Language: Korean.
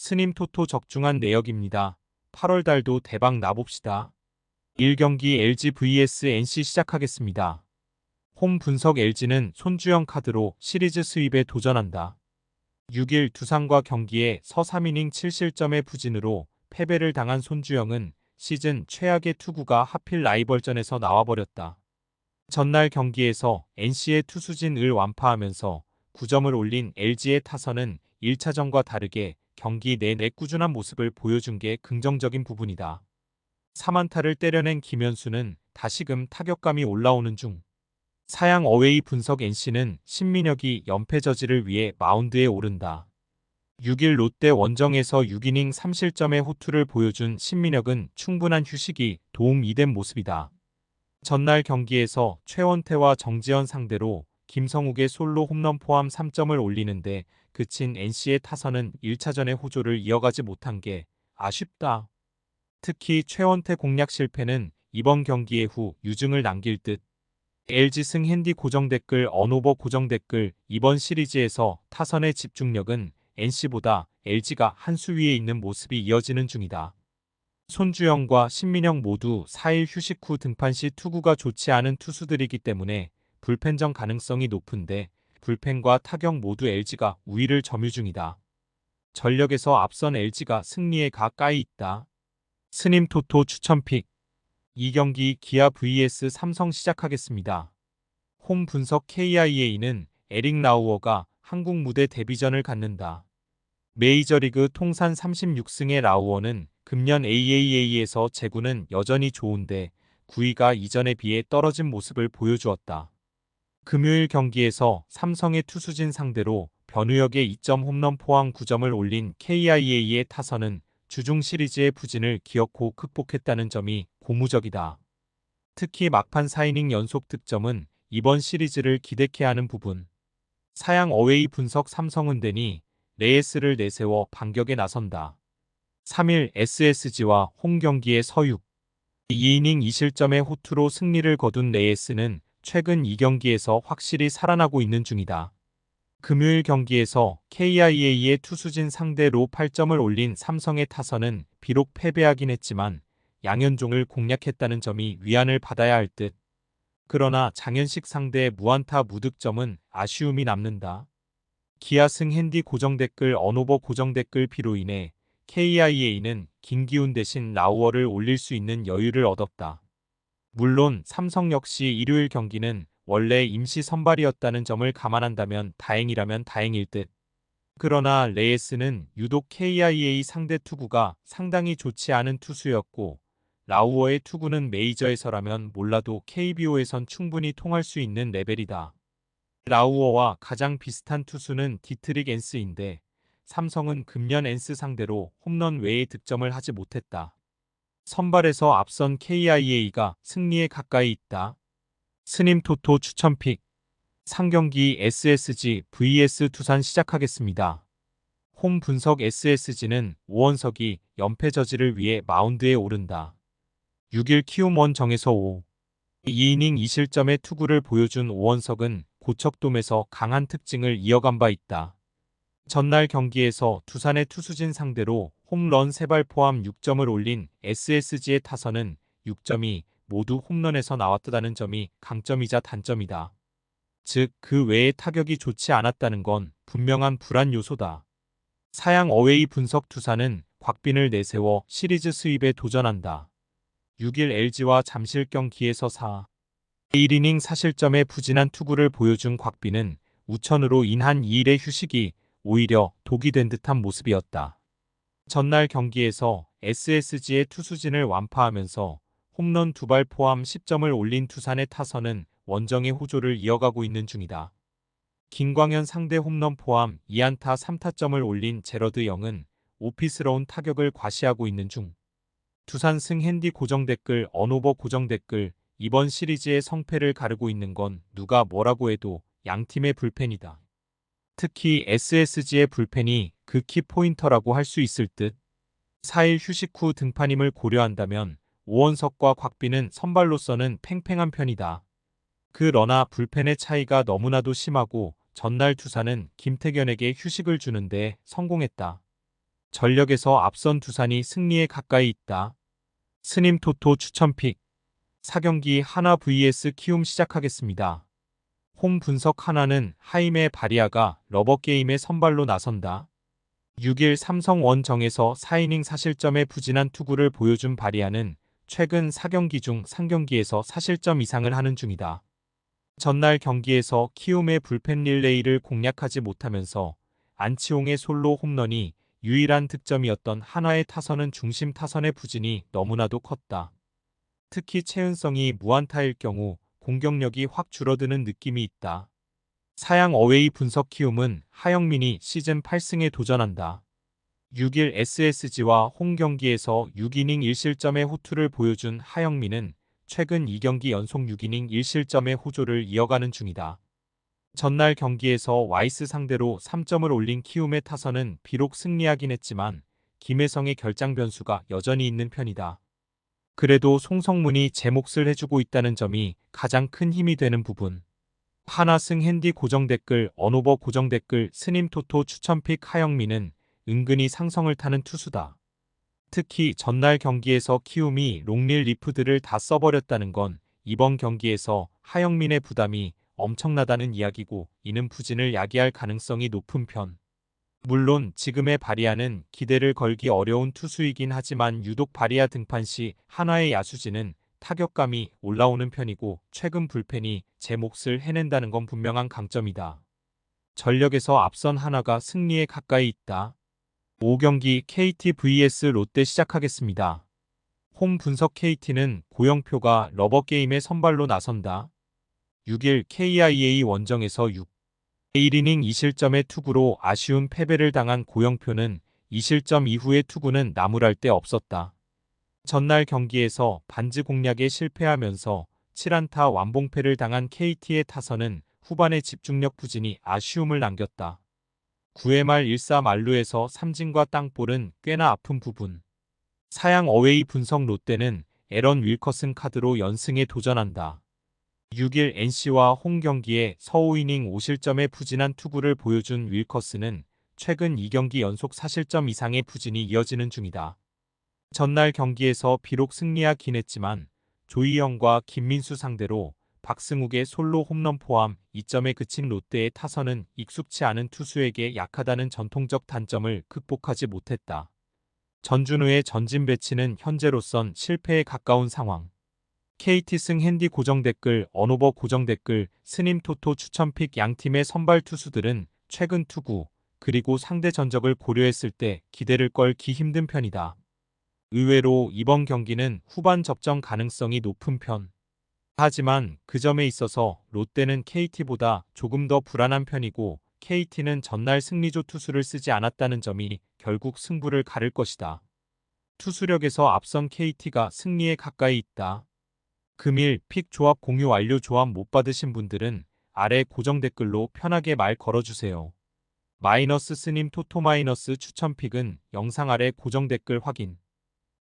스님 토토 적중한 내역입니다. 8월 달도 대박 나봅시다. 1경기 LG vs NC 시작하겠습니다. 홈 분석 LG는 손주영 카드로 시리즈 수입에 도전한다. 6일 두산과 경기에 서 3이닝 7실점의 부진으로 패배를 당한 손주영은 시즌 최악의 투구가 하필 라이벌전에서 나와버렸다. 전날 경기에서 NC의 투수진을 완파하면서 9점을 올린 LG의 타선은 1차전과 다르게 경기 내내 꾸준한 모습을 보여준 게 긍정적인 부분이다. 3안타를 때려낸 김현수는 다시금 타격감이 올라오는 중. 사양 어웨이 분석 NC는 신민혁이 연패 저지를 위해 마운드에 오른다. 6일 롯데 원정에서 6이닝 3실점의 호투를 보여준 신민혁은 충분한 휴식이 도움이 된 모습이다. 전날 경기에서 최원태와 정지현 상대로 김성욱의 솔로 홈런 포함 3점을 올리는데 그친 NC의 타선은 1차전의 호조를 이어가지 못한 게 아쉽다. 특히 최원태 공략 실패는 이번 경기에 후 유증을 남길 듯. LG 승 핸디 고정 댓글 언오버 고정 댓글 이번 시리즈에서 타선의 집중력은 NC보다 LG가 한 수 위에 있는 모습이 이어지는 중이다. 손주영과 신민영 모두 4일 휴식 후 등판 시 투구가 좋지 않은 투수들이기 때문에 불펜전 가능성이 높은데 불펜과 타격 모두 LG가 우위를 점유 중이다. 전력에서 앞선 LG가 승리에 가까이 있다. 스님 토토 추천픽 2경기 기아 vs 삼성 시작하겠습니다. 홈 분석 KIA는 에릭 라우어가 한국 무대 데뷔전을 갖는다. 메이저리그 통산 36승의 라우어는 금년 AAA에서 제구는 여전히 좋은데 9위가 이전에 비해 떨어진 모습을 보여주었다. 금요일 경기에서 삼성의 투수진 상대로 변우혁의 2점 홈런 포함 9점을 올린 KIA의 타선은 주중 시리즈의 부진을 기어코 극복했다는 점이 고무적이다. 특히 막판 4이닝 연속 득점은 이번 시리즈를 기대케 하는 부분. 사양 어웨이 분석 삼성은대니 레예스를 내세워 반격에 나선다. 3일 SSG와 홈 경기의 서육 2이닝 2실점의 호투로 승리를 거둔 레예스는 최근 2경기에서 확실히 살아나고 있는 중이다. 금요일 경기에서 KIA의 투수진 상대로 8점을 올린 삼성의 타선은 비록 패배하긴 했지만 양현종을 공략했다는 점이 위안을 받아야 할 듯. 그러나 장현식 상대의 무안타 무득점은 아쉬움이 남는다. 기아 승 핸디 고정 댓글 언오버 고정 댓글 비로 인해 KIA는 김기훈 대신 라우어를 올릴 수 있는 여유를 얻었다. 물론 삼성 역시 일요일 경기는 원래 임시 선발이었다는 점을 감안한다면 다행이라면 다행일 듯. 그러나 레예스는 유독 KIA 상대 투구가 상당히 좋지 않은 투수였고 라우어의 투구는 메이저에서라면 몰라도 KBO에선 충분히 통할 수 있는 레벨이다. 라우어와 가장 비슷한 투수는 디트릭 앤스인데 삼성은 금년 앤스 상대로 홈런 외의 득점을 하지 못했다. 선발에서 앞선 KIA가 승리에 가까이 있다. 스님 토토 추천픽 상경기 SSG vs 두산 시작하겠습니다. 홈 분석 SSG는 오원석이 연패 저지를 위해 마운드에 오른다. 6일 키움 원정에서 2이닝 2실점의 투구를 보여준 오원석은 고척돔에서 강한 특징을 이어간 바 있다. 전날 경기에서 두산의 투수진 상대로 홈런 3발 포함 6점을 올린 SSG의 타선은 6점이 모두 홈런에서 나왔다는 점이 강점이자 단점이다. 즉, 그 외에 타격이 좋지 않았다는 건 분명한 불안 요소다. 사양 어웨이 분석 두산은 곽빈을 내세워 시리즈 수입에 도전한다. 6일 LG와 잠실 경기에서 1이닝 4실점의 부진한 투구를 보여준 곽빈은 우천으로 인한 2일의 휴식이 오히려 독이 된 듯한 모습이었다. 전날 경기에서 SSG의 투수진을 완파하면서 홈런 2발 포함 10점을 올린 두산의 타선은 원정의 호조를 이어가고 있는 중이다. 김광현 상대 홈런 포함 2안타 3타점을 올린 제러드 영은 오피스러운 타격을 과시하고 있는 중. 두산 승 핸디 고정 댓글 언오버 고정 댓글 이번 시리즈의 성패를 가르고 있는 건 누가 뭐라고 해도 양팀의 불펜이다. 특히 SSG의 불펜이 그 키포인터라고 할 수 있을 듯. 4일 휴식 후 등판임을 고려한다면 오원석과 곽빈은 선발로서는 팽팽한 편이다. 그러나 불펜의 차이가 너무나도 심하고 전날 두산은 김태견에게 휴식을 주는데 성공했다. 전력에서 앞선 두산이 승리에 가까이 있다. 스님 토토 추천픽 4경기 하나 vs 키움 시작하겠습니다. 홈 분석 하나는 하임의 바리아가 러버게임에 선발로 나선다. 6일 삼성 원정에서 4이닝 4실점의 부진한 투구를 보여준 바리아는 최근 4경기 중 3경기에서 4실점 이상을 하는 중이다. 전날 경기에서 키움의 불펜 릴레이를 공략하지 못하면서 안치홍의 솔로 홈런이 유일한 득점이었던 한화의 타선은 중심 타선의 부진이 너무나도 컸다. 특히 최은성이 무안타일 경우 공격력이 확 줄어드는 느낌이 있다. 사양 어웨이 분석 키움은 하영민이 시즌 8승에 도전한다. 6일 SSG와 홈 경기에서 6이닝 1실점의 호투를 보여준 하영민은 최근 2경기 연속 6이닝 1실점의 호조를 이어가는 중이다. 전날 경기에서 와이스 상대로 3점을 올린 키움의 타선은 비록 승리하긴 했지만 김혜성의 결장 변수가 여전히 있는 편이다. 그래도 송성문이 제 몫을 해주고 있다는 점이 가장 큰 힘이 되는 부분. 하나승 핸디 고정 댓글 언오버 고정 댓글 스님 토토 추천픽 하영민은 은근히 상성을 타는 투수다. 특히 전날 경기에서 키움이 롱릴 리프들을 다 써버렸다는 건 이번 경기에서 하영민의 부담이 엄청나다는 이야기고 이는 부진을 야기할 가능성이 높은 편. 물론 지금의 바리아는 기대를 걸기 어려운 투수이긴 하지만 유독 바리아 등판 시 한화의 야수진은 타격감이 올라오는 편이고 최근 불펜이 제 몫을 해낸다는 건 분명한 강점이다. 전력에서 앞선 한화가 승리에 가까이 있다. 5경기 KT vs 롯데 시작하겠습니다. 홈 분석 KT는 고영표가 러버게임에 선발로 나선다. 6일 KIA 원정에서 1이닝 2실점의 투구로 아쉬운 패배를 당한 고영표는 2실점 이후의 투구는 나무랄 데 없었다. 전날 경기에서 반지 공략에 실패하면서 7안타 완봉패를 당한 KT의 타선은 후반의 집중력 부진이 아쉬움을 남겼다. 9회 말 1사 만루에서 삼진과 땅볼은 꽤나 아픈 부분. 사양 어웨이 분석 롯데는 에런 윌커슨 카드로 연승에 도전한다. 6일 NC와 홈 경기에 서우이닝 5실점의 부진한 투구를 보여준 윌커스는 최근 2경기 연속 4실점 이상의 부진이 이어지는 중이다. 전날 경기에서 비록 승리하긴 했지만 조이영과 김민수 상대로 박승욱의 솔로 홈런 포함 2점에 그친 롯데의 타선은 익숙치 않은 투수에게 약하다는 전통적 단점을 극복하지 못했다. 전준우의 전진 배치는 현재로선 실패에 가까운 상황. KT승 핸디 고정 댓글 언오버 고정 댓글 스님 토토 추천픽 양팀의 선발 투수들은 최근 투구 그리고 상대 전적을 고려했을 때 기대를 걸기 힘든 편이다. 의외로 이번 경기는 후반 접전 가능성이 높은 편. 하지만 그 점에 있어서 롯데는 KT보다 조금 더 불안한 편이고 KT는 전날 승리조 투수를 쓰지 않았다는 점이 결국 승부를 가를 것이다. 투수력에서 앞선 KT가 승리에 가까이 있다. 금일 픽 조합 공유 완료. 조합 못 받으신 분들은 아래 고정 댓글로 편하게 말 걸어주세요. 마이너스 스님 토토 마이너스 추천 픽은 영상 아래 고정 댓글 확인.